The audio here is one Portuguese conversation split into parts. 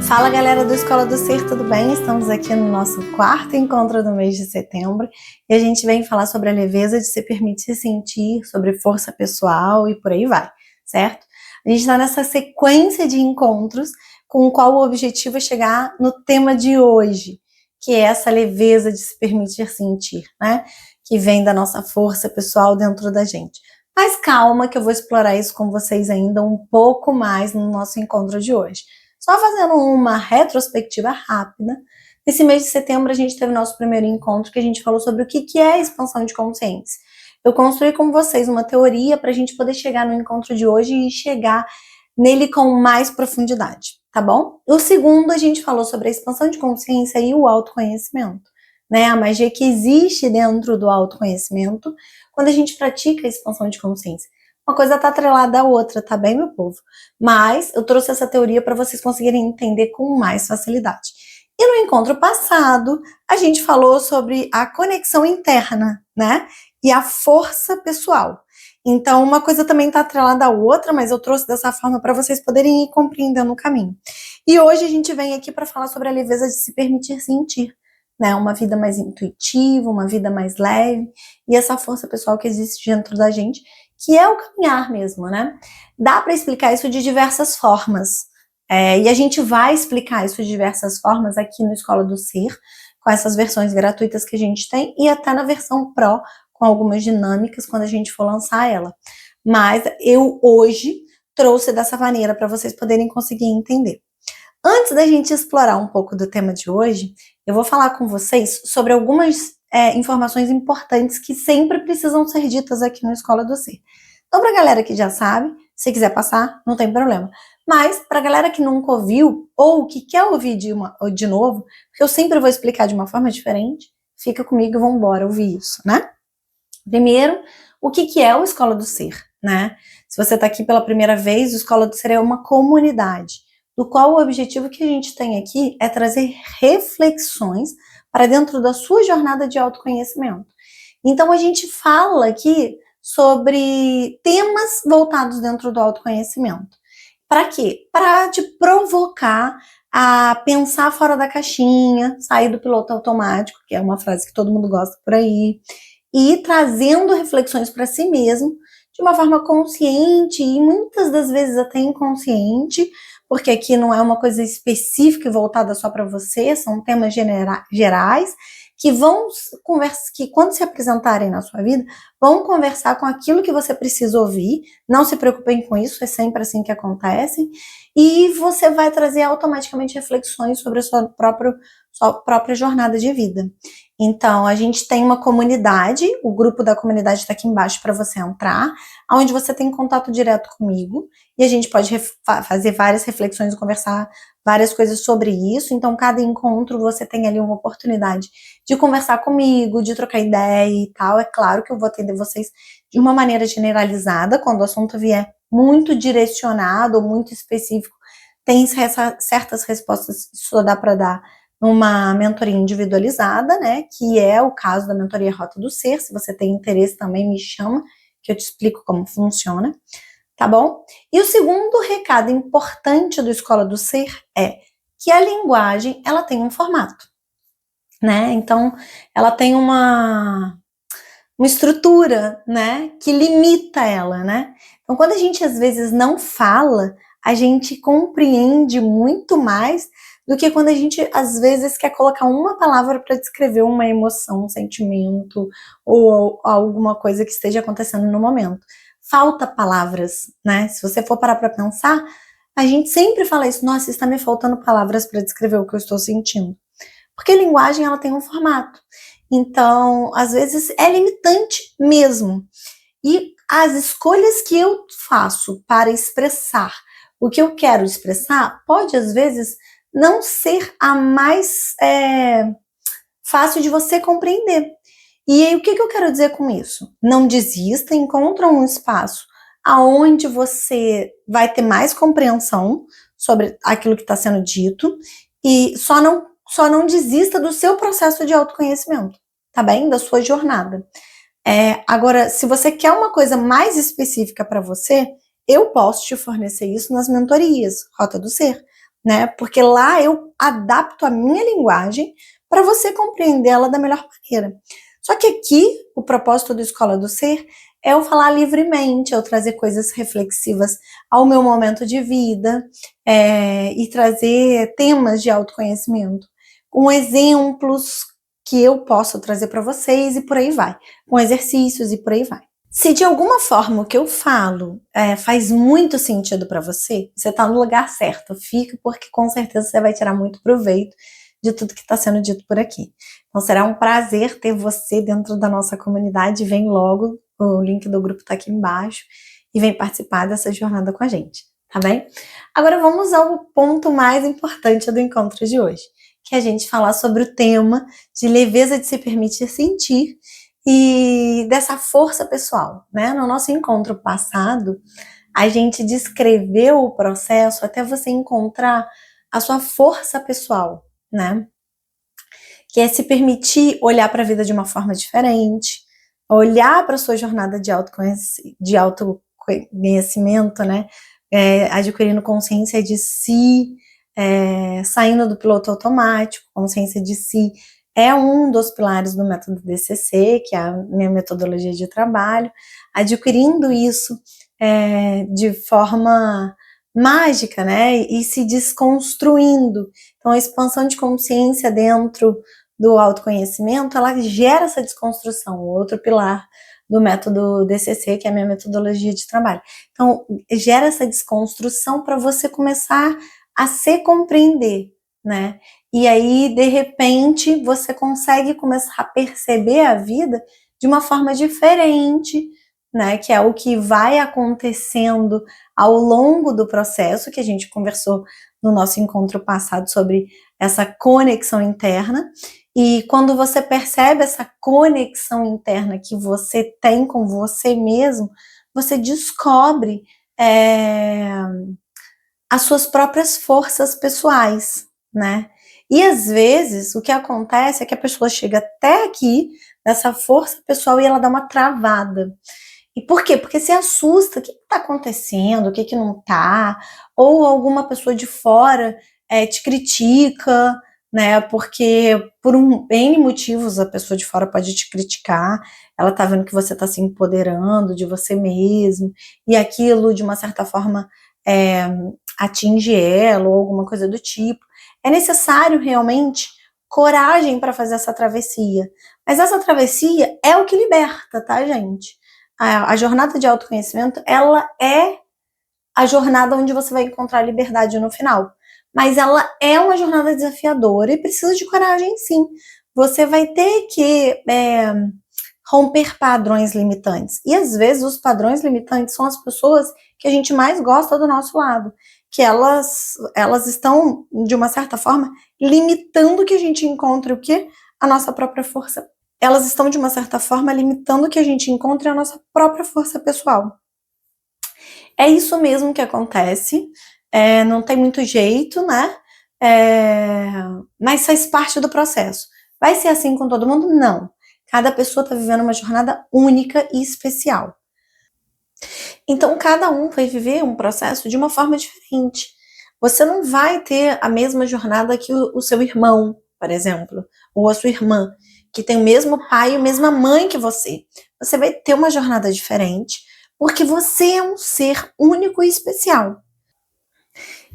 Fala galera do Escola do Ser, tudo bem? Estamos aqui no nosso quarto encontro do mês de setembro e a gente vem falar sobre a leveza de se permitir sentir, sobre força pessoal e por aí vai, certo? A gente está nessa sequência de encontros com o qual o objetivo é chegar no tema de hoje, que é essa leveza de se permitir sentir, né? Que vem da nossa força pessoal dentro da gente. Mas calma que eu vou explorar isso com vocês ainda um pouco mais no nosso encontro de hoje. Só fazendo uma retrospectiva rápida, nesse mês de setembro a gente teve nosso primeiro encontro que a gente falou sobre o que é a expansão de consciência. Eu construí com vocês uma teoria para a gente poder chegar no encontro de hoje e chegar nele com mais profundidade, tá bom? O segundo a gente falou sobre a expansão de consciência e o autoconhecimento, né? A magia que existe dentro do autoconhecimento quando a gente pratica a expansão de consciência. Uma coisa tá atrelada à outra, tá bem, meu povo? Mas eu trouxe essa teoria para vocês conseguirem entender com mais facilidade. E no encontro passado, a gente falou sobre a conexão interna, né? E a força pessoal. Então, uma coisa também tá atrelada à outra, mas eu trouxe dessa forma para vocês poderem ir compreendendo o caminho. E hoje a gente vem aqui para falar sobre a leveza de se permitir sentir, né? Uma vida mais intuitiva, uma vida mais leve, e essa força pessoal que existe dentro da gente, que é o caminhar mesmo, né? Dá para explicar isso de diversas formas. E a gente vai explicar isso de diversas formas aqui no Escola do Ser, com essas versões gratuitas que a gente tem, e até na versão Pro, com algumas dinâmicas, quando a gente for lançar ela. Mas eu hoje trouxe dessa maneira para vocês poderem conseguir entender. Antes da gente explorar um pouco do tema de hoje, eu vou falar com vocês sobre algumas informações importantes que sempre precisam ser ditas aqui no Escola do Ser. Então, para a galera que já sabe, se quiser passar, não tem problema. Mas, para a galera que nunca ouviu, ou que quer ouvir de novo, porque eu sempre vou explicar de uma forma diferente, fica comigo e vamos embora ouvir isso, né? Primeiro, o que é o Escola do Ser, né? Se você está aqui pela primeira vez, o Escola do Ser é uma comunidade, do qual o objetivo que a gente tem aqui é trazer reflexões para dentro da sua jornada de autoconhecimento. Então, a gente fala aqui sobre temas voltados dentro do autoconhecimento. Para quê? Para te provocar a pensar fora da caixinha, sair do piloto automático, que é uma frase que todo mundo gosta por aí, e ir trazendo reflexões para si mesmo de uma forma consciente e muitas das vezes até inconsciente, porque aqui não é uma coisa específica e voltada só para você, são temas gerais que vão conversar, que quando se apresentarem na sua vida, vão conversar com aquilo que você precisa ouvir. Não se preocupem com isso, é sempre assim que acontece, e você vai trazer automaticamente reflexões sobre a sua própria jornada de vida. Então, a gente tem uma comunidade, o grupo da comunidade está aqui embaixo para você entrar, onde você tem contato direto comigo, e a gente pode fazer várias reflexões e conversar várias coisas sobre isso. Então, cada encontro você tem ali uma oportunidade de conversar comigo, de trocar ideia e tal. É claro que eu vou atender vocês de uma maneira generalizada, quando o assunto vier muito direcionado ou muito específico, tem certas respostas que só dá para dar numa mentoria individualizada, né, que é o caso da mentoria Rota do Ser. Se você tem interesse também, me chama, que eu te explico como funciona, tá bom? E o segundo recado importante do Escola do Ser é que a linguagem, ela tem um formato, né? Então, ela tem uma estrutura, né, que limita ela, né? Então, quando a gente às vezes não fala, a gente compreende muito mais do que quando a gente às vezes quer colocar uma palavra para descrever uma emoção, um sentimento ou alguma coisa que esteja acontecendo no momento. Falta palavras, né? Se você for parar para pensar, a gente sempre fala isso: nossa, está me faltando palavras para descrever o que eu estou sentindo. Porque a linguagem, ela tem um formato. Então, às vezes é limitante mesmo. E as escolhas que eu faço para expressar o que eu quero expressar pode, às vezes, não ser a mais fácil de você compreender. E aí, o que eu quero dizer com isso? Não desista, encontra um espaço aonde você vai ter mais compreensão sobre aquilo que está sendo dito e só não desista do seu processo de autoconhecimento, tá bem? Da sua jornada. Agora, se você quer uma coisa mais específica para você, eu posso te fornecer isso nas mentorias, Rota do Ser, né? Porque lá eu adapto a minha linguagem para você compreendê-la da melhor maneira. Só que aqui, o propósito do Escola do Ser é eu falar livremente, eu trazer coisas reflexivas ao meu momento de vida, e trazer temas de autoconhecimento, com exemplos que eu posso trazer para vocês e por aí vai, com exercícios e por aí vai. Se de alguma forma o que eu falo faz muito sentido para você, você está no lugar certo. Fica, porque com certeza você vai tirar muito proveito de tudo que está sendo dito por aqui. Então será um prazer ter você dentro da nossa comunidade. Vem logo, o link do grupo está aqui embaixo, e vem participar dessa jornada com a gente, tá bem? Agora vamos ao ponto mais importante do encontro de hoje, que é a gente falar sobre o tema de leveza de se permitir sentir e dessa força pessoal, né? No nosso encontro passado, a gente descreveu o processo até você encontrar a sua força pessoal, né? Que é se permitir olhar para a vida de uma forma diferente, olhar para a sua jornada de autoconhecimento, né? Adquirindo consciência de si, saindo do piloto automático. Consciência de si é um dos pilares do método DCC, que é a minha metodologia de trabalho. Adquirindo isso de forma mágica, né? E se desconstruindo. Então, a expansão de consciência dentro do autoconhecimento, ela gera essa desconstrução, outro pilar do método DCC, que é a minha metodologia de trabalho. Então, gera essa desconstrução para você começar a se compreender, né? E aí, de repente, você consegue começar a perceber a vida de uma forma diferente, né? Que é o que vai acontecendo ao longo do processo, que a gente conversou no nosso encontro passado sobre essa conexão interna. E quando você percebe essa conexão interna que você tem com você mesmo, você descobre as suas próprias forças pessoais, né? E às vezes o que acontece é que a pessoa chega até aqui, nessa força pessoal, e ela dá uma travada. E por quê? Porque se assusta, o que está acontecendo, o que não está, ou alguma pessoa de fora te critica, né? Porque por N motivos a pessoa de fora pode te criticar, ela tá vendo que você está se empoderando de você mesmo, e aquilo de uma certa forma atinge ela, ou alguma coisa do tipo. É necessário realmente coragem para fazer essa travessia. Mas essa travessia é o que liberta, tá, gente? A jornada de autoconhecimento, ela é a jornada onde você vai encontrar liberdade no final. Mas ela é uma jornada desafiadora e precisa de coragem, sim. Você vai ter que romper padrões limitantes. E às vezes os padrões limitantes são as pessoas que a gente mais gosta do nosso lado, que elas estão, de uma certa forma, limitando que a gente encontre o quê? A nossa própria força. Elas estão, de uma certa forma, limitando que a gente encontre a nossa própria força pessoal. É isso mesmo que acontece, não tem muito jeito, né? Mas faz parte do processo. Vai ser assim com todo mundo? Não. Cada pessoa está vivendo uma jornada única e especial. Então, cada um vai viver um processo de uma forma diferente. Você não vai ter a mesma jornada que o seu irmão, por exemplo, ou a sua irmã, que tem o mesmo pai e a mesma mãe que você. Você vai ter uma jornada diferente, porque você é um ser único e especial.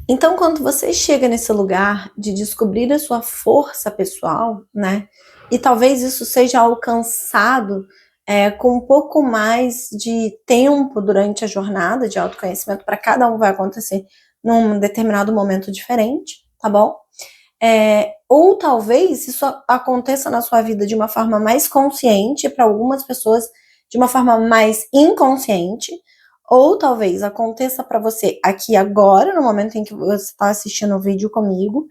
Então, quando você chega nesse lugar de descobrir a sua força pessoal, né? E talvez isso seja alcançado com um pouco mais de tempo durante a jornada de autoconhecimento, para cada um vai acontecer num determinado momento diferente, tá bom? Ou talvez isso aconteça na sua vida de uma forma mais consciente, para algumas pessoas de uma forma mais inconsciente, ou talvez aconteça para você aqui agora, no momento em que você está assistindo o vídeo comigo,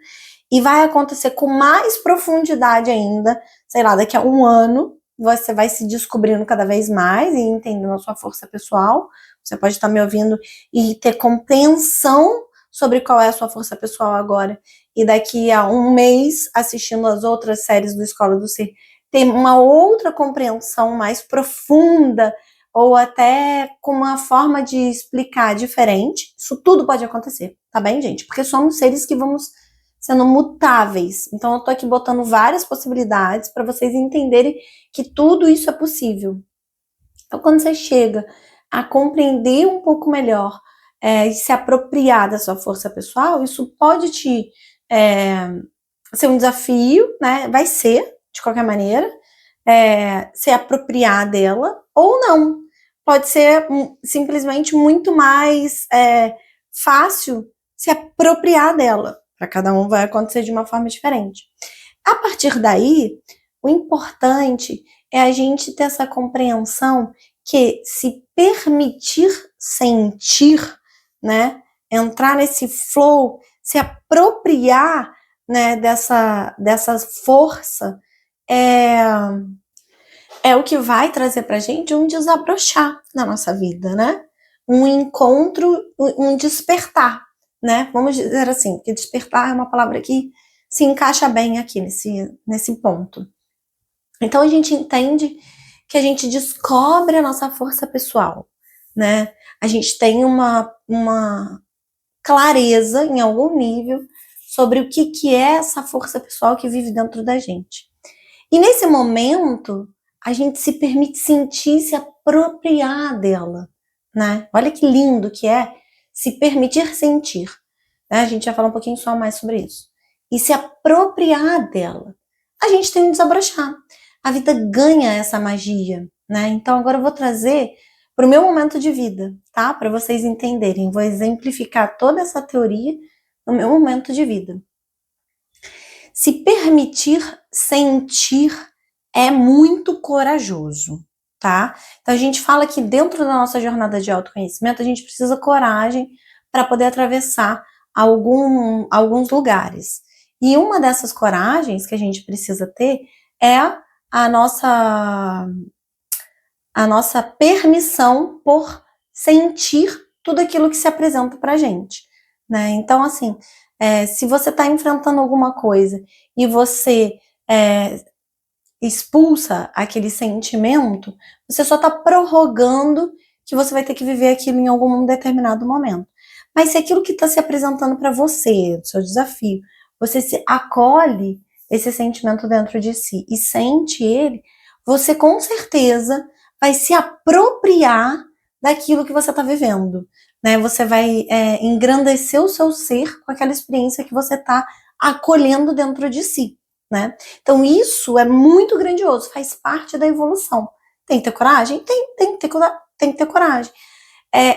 e vai acontecer com mais profundidade ainda, sei lá, daqui a um ano, você vai se descobrindo cada vez mais e entendendo a sua força pessoal. Você pode estar me ouvindo e ter compreensão sobre qual é a sua força pessoal agora. E daqui a um mês, assistindo as outras séries do Escola do Ser, ter uma outra compreensão mais profunda, ou até com uma forma de explicar diferente. Isso tudo pode acontecer, tá bem, gente? Porque somos seres que vamos sendo mutáveis. Então, eu tô aqui botando várias possibilidades para vocês entenderem que tudo isso é possível. Então, quando você chega a compreender um pouco melhor e se apropriar da sua força pessoal, isso pode te ser um desafio, né? Vai ser, de qualquer maneira, se apropriar dela ou não. Pode ser simplesmente muito mais fácil se apropriar dela. Para cada um vai acontecer de uma forma diferente. A partir daí, o importante é a gente ter essa compreensão que se permitir sentir, né, entrar nesse flow, se apropriar, né, dessa força, é o que vai trazer pra gente um desabrochar na nossa vida, né? Um encontro, um despertar, né? Vamos dizer assim, que despertar é uma palavra que se encaixa bem aqui nesse ponto. Então a gente entende que a gente descobre a nossa força pessoal, né? A gente tem uma clareza em algum nível sobre o que é essa força pessoal que vive dentro da gente. E nesse momento, a gente se permite sentir, se apropriar dela, né? Olha que lindo que é se permitir sentir, né? A gente vai falar um pouquinho só mais sobre isso. E se apropriar dela. A gente tem que desabrochar. A vida ganha essa magia, né? Então agora eu vou trazer para o meu momento de vida, tá? Para vocês entenderem. Vou exemplificar toda essa teoria no meu momento de vida. Se permitir sentir é muito corajoso, tá? Então a gente fala que dentro da nossa jornada de autoconhecimento a gente precisa coragem para poder atravessar alguns lugares. E uma dessas coragens que a gente precisa ter é a nossa permissão por sentir tudo aquilo que se apresenta pra gente, né? Então, assim, se você está enfrentando alguma coisa e você expulsa aquele sentimento, você só está prorrogando que você vai ter que viver aquilo em algum determinado momento. Mas se aquilo que está se apresentando para você, o seu desafio, você se acolhe esse sentimento dentro de si e sente ele, você com certeza vai se apropriar daquilo que você está vivendo, né? Você vai engrandecer o seu ser com aquela experiência que você está acolhendo dentro de si, né? Então isso é muito grandioso, faz parte da evolução. Tem que ter coragem? Tem que ter coragem.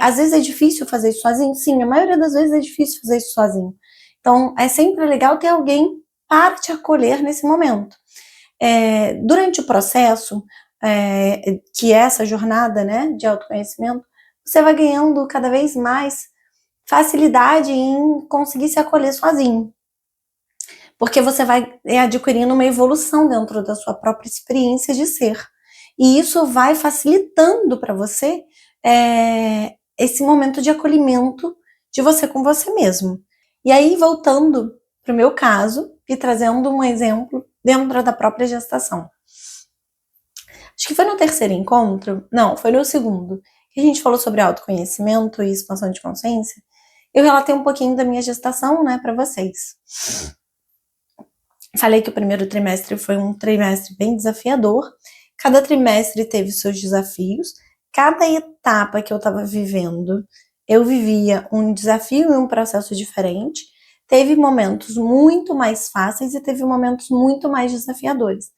Às vezes é difícil fazer isso sozinho? Sim, a maioria das vezes é difícil fazer isso sozinho. Então é sempre legal ter alguém para te acolher nesse momento. Durante o processo, que é essa jornada, né, de autoconhecimento, você vai ganhando cada vez mais facilidade em conseguir se acolher sozinho. Porque você vai adquirindo uma evolução dentro da sua própria experiência de ser. E isso vai facilitando para você esse momento de acolhimento de você com você mesmo. E aí, voltando para o meu caso e trazendo um exemplo dentro da própria gestação. Acho que foi no terceiro encontro, não, foi no segundo, que a gente falou sobre autoconhecimento e expansão de consciência. Eu relatei um pouquinho da minha gestação, né, para vocês. Falei que o primeiro trimestre foi um trimestre bem desafiador. Cada trimestre teve seus desafios. Cada etapa que eu estava vivendo, eu vivia um desafio e um processo diferente. Teve momentos muito mais fáceis e teve momentos muito mais desafiadores.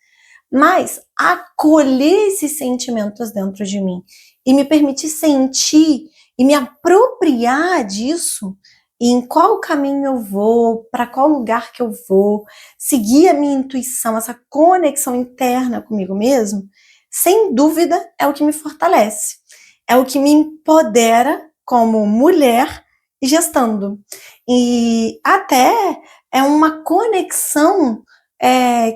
Mas acolher esses sentimentos dentro de mim e me permitir sentir e me apropriar disso, e em qual caminho eu vou, para qual lugar que eu vou, seguir a minha intuição, essa conexão interna comigo mesmo, sem dúvida é o que me fortalece, é o que me empodera como mulher gestando. E até é uma conexão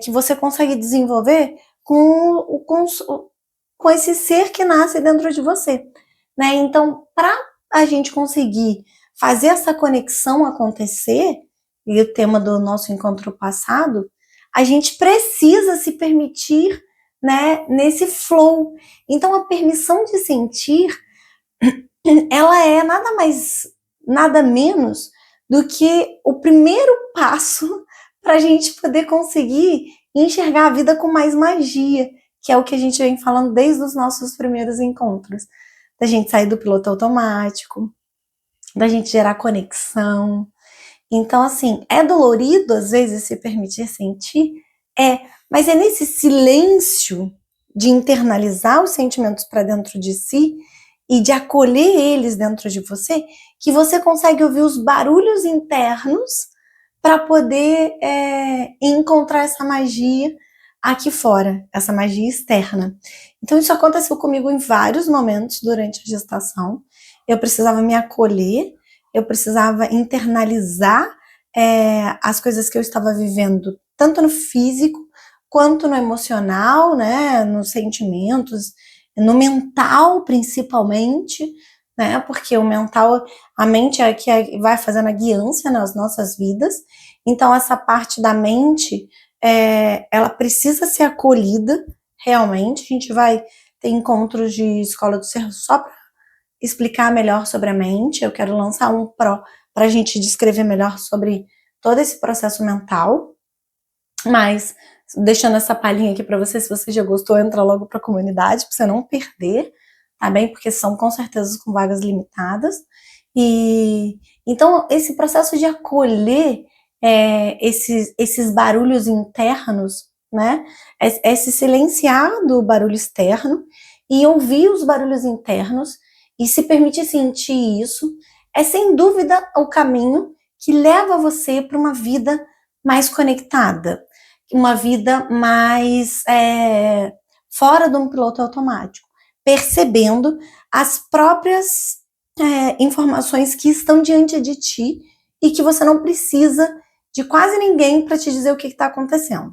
que você consegue desenvolver com esse ser que nasce dentro de você, né? Então, para a gente conseguir fazer essa conexão acontecer, e o tema do nosso encontro passado, a gente precisa se permitir né, nesse flow. Então a permissão de sentir, ela é nada mais, nada menos do que o primeiro passo para a gente poder conseguir enxergar a vida com mais magia, que é o que a gente vem falando desde os nossos primeiros encontros. Da gente sair do piloto automático, da gente gerar conexão. Então, assim, é dolorido às vezes se permitir sentir? Mas é nesse silêncio de internalizar os sentimentos para dentro de si e de acolher eles dentro de você, que você consegue ouvir os barulhos internos para poder encontrar essa magia aqui fora, essa magia externa. Então isso aconteceu comigo em vários momentos durante a gestação. Eu precisava me acolher, eu precisava internalizar as coisas que eu estava vivendo, tanto no físico quanto no emocional, né, nos sentimentos, no mental principalmente, né, porque o mental, a mente é que vai fazendo a guiância nas nossas vidas, então essa parte da mente, ela precisa ser acolhida realmente. A gente vai ter encontros de escola do ser só para explicar melhor sobre a mente. Eu quero lançar um para a gente descrever melhor sobre todo esse processo mental, mas deixando essa palhinha aqui para você, se você já gostou, entra logo para a comunidade para você não perder, tá bem? Porque são com certeza com vagas limitadas. E então esse processo de acolher esses barulhos internos, né? É se silenciar do barulho externo e ouvir os barulhos internos e se permitir sentir isso, é sem dúvida o caminho que leva você para uma vida mais conectada, uma vida mais fora de um piloto automático, percebendo as próprias informações que estão diante de ti e que você não precisa de quase ninguém para te dizer o que está acontecendo.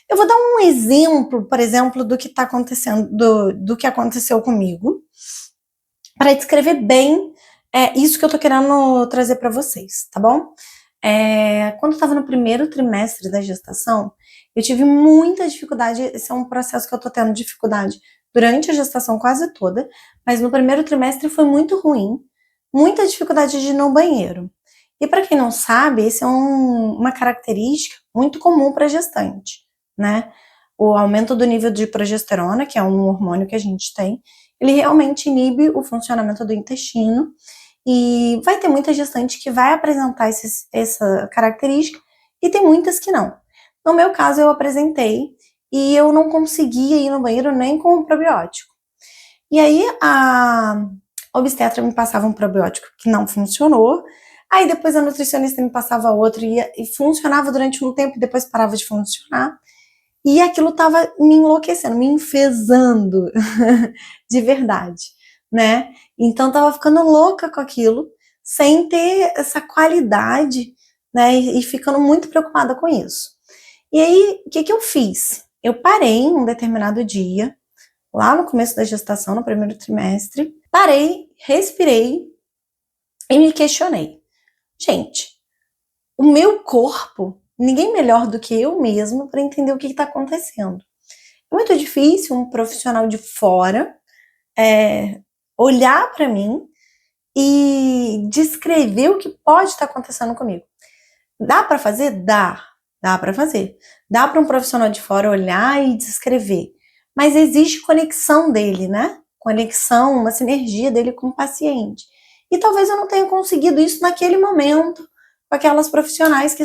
Eu vou dar um exemplo, por exemplo, do que está acontecendo, do que aconteceu comigo, para descrever bem isso que eu tô querendo trazer para vocês, tá bom? Quando eu estava no primeiro trimestre da gestação, eu tive muita dificuldade. Esse é um processo que eu tô tendo dificuldade durante a gestação quase toda, mas no primeiro trimestre foi muito ruim, muita dificuldade de ir no banheiro. E para quem não sabe, esse é uma característica muito comum para gestante, né? O aumento do nível de progesterona, que é um hormônio que a gente tem, ele realmente inibe o funcionamento do intestino, e vai ter muita gestante que vai apresentar essa característica e tem muitas que não. No meu caso, eu apresentei e eu não conseguia ir no banheiro nem com o probiótico. E aí a obstetra me passava um probiótico que não funcionou, aí depois a nutricionista me passava outro e funcionava durante um tempo e depois parava de funcionar. E aquilo tava me enlouquecendo, me enfesando de verdade, né? Então tava ficando louca com aquilo, sem ter essa qualidade, né? E ficando muito preocupada com isso. E aí, o que que eu fiz? Eu parei um determinado dia, lá no começo da gestação, no primeiro trimestre, parei, respirei e me questionei. Gente, o meu corpo, ninguém melhor do que eu mesmo para entender o que está acontecendo. É muito difícil um profissional de fora olhar para mim e descrever o que pode estar acontecendo comigo. Dá para fazer? Dá para fazer. Dá para um profissional de fora olhar e descrever. Mas existe conexão dele, né? Conexão, uma sinergia dele com o paciente. E talvez eu não tenha conseguido isso naquele momento, com aquelas profissionais que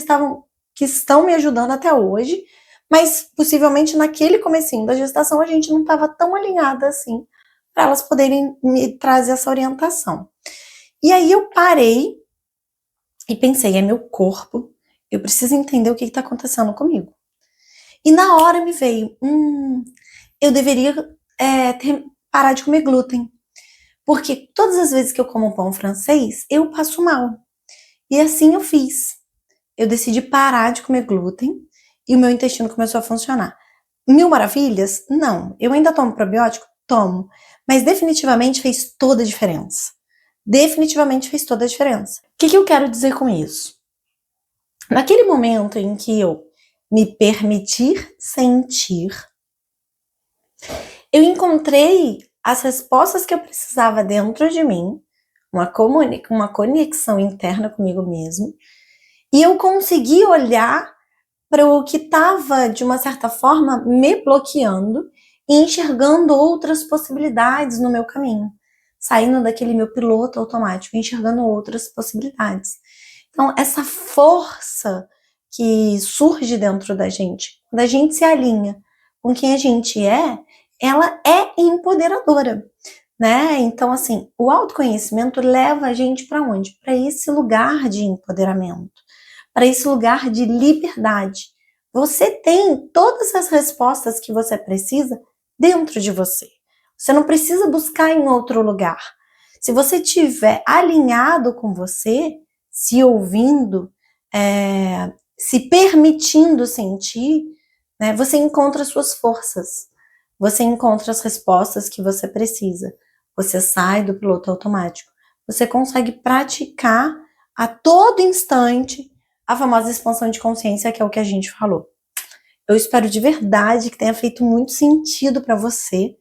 estão me ajudando até hoje, mas possivelmente naquele comecinho da gestação a gente não estava tão alinhada assim para elas poderem me trazer essa orientação. E aí eu parei e pensei, é meu corpo, eu preciso entender o que está acontecendo comigo. E na hora me veio, eu deveria parar de comer glúten, porque todas as vezes que eu como pão francês, eu passo mal. E assim eu fiz. Eu decidi parar de comer glúten e o meu intestino começou a funcionar. Mil maravilhas? Não. Eu ainda tomo probiótico? Tomo. Mas definitivamente fez toda a diferença. Definitivamente fez toda a diferença. O que eu quero dizer com isso? Naquele momento em que eu me permitir sentir, Eu encontrei as respostas que eu precisava dentro de mim, uma conexão interna comigo mesmo, e eu consegui olhar para o que estava, de uma certa forma, me bloqueando e enxergando outras possibilidades no meu caminho, saindo daquele meu piloto automático, enxergando outras possibilidades. Então, essa força que surge dentro da gente, quando a gente se alinha com quem a gente é, ela é empoderadora, né? Então, assim, o autoconhecimento leva a gente para onde? Para esse lugar de empoderamento, para esse lugar de liberdade. Você tem todas as respostas que você precisa dentro de você. Você não precisa buscar em outro lugar. Se você estiver alinhado com você, se ouvindo, se permitindo sentir, né, você encontra suas forças. Você encontra as respostas que você precisa. Você sai do piloto automático. Você consegue praticar a todo instante a famosa expansão de consciência, que é o que a gente falou. Eu espero de verdade que tenha feito muito sentido para você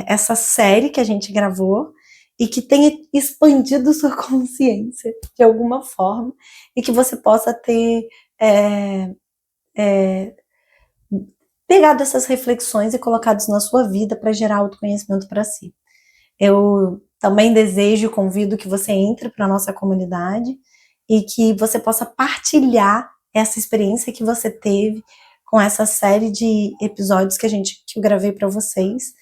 essa série que a gente gravou e que tenha expandido sua consciência de alguma forma e que você possa ter pegado essas reflexões e colocado na sua vida para gerar autoconhecimento para si. Eu também desejo e convido que você entre para a nossa comunidade e que você possa partilhar essa experiência que você teve com essa série de episódios que eu gravei para vocês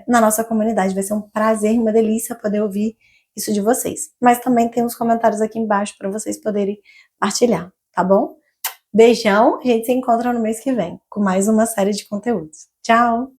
na nossa comunidade. Vai ser um prazer e uma delícia poder ouvir isso de vocês. Mas também tem uns comentários aqui embaixo para vocês poderem partilhar, tá bom? Beijão, a gente se encontra no mês que vem com mais uma série de conteúdos. Tchau!